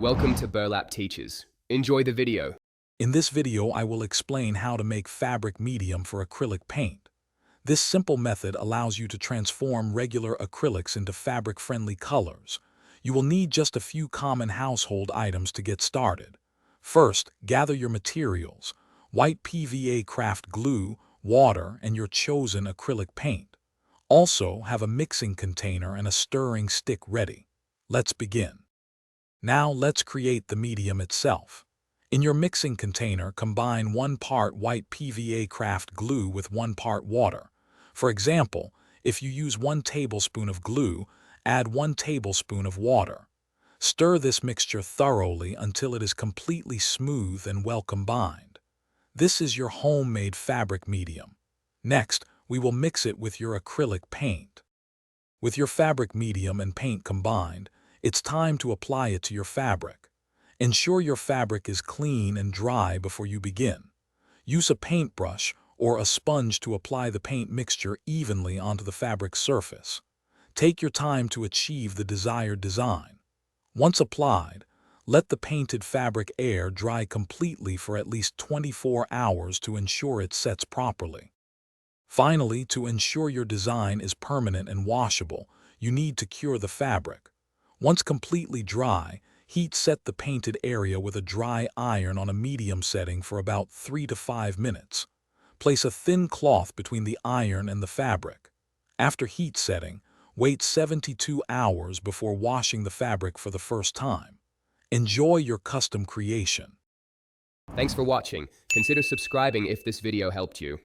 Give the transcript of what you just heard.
Welcome to Burlap Teachers. Enjoy the video. In this video, I will explain how to make fabric medium for acrylic paint. This simple method allows you to transform regular acrylics into fabric-friendly colors. You will need just a few common household items to get started. First, gather your materials: white PVA craft glue, water, and your chosen acrylic paint. Also, have a mixing container and a stirring stick ready. Let's begin. Now let's create the medium itself. In your mixing container, combine 1 part white PVA craft glue with 1 part water. For example, if you use 1 tablespoon of glue, add 1 tablespoon of water. Stir this mixture thoroughly until it is completely smooth and well combined. This is your homemade fabric medium. Next, we will mix it with your acrylic paint. With your fabric medium and paint combined, it's time to apply it to your fabric. Ensure your fabric is clean and dry before you begin. Use a paintbrush or a sponge to apply the paint mixture evenly onto the fabric surface. Take your time to achieve the desired design. Once applied, let the painted fabric air dry completely for at least 24 hours to ensure it sets properly. Finally, to ensure your design is permanent and washable, you need to cure the fabric. Once completely dry, heat set the painted area with a dry iron on a medium setting for about 3 to 5 minutes. Place a thin cloth between the iron and the fabric. After heat setting, wait 72 hours before washing the fabric for the first time. Enjoy your custom creation. Thanks for watching. Consider subscribing if this video helped you.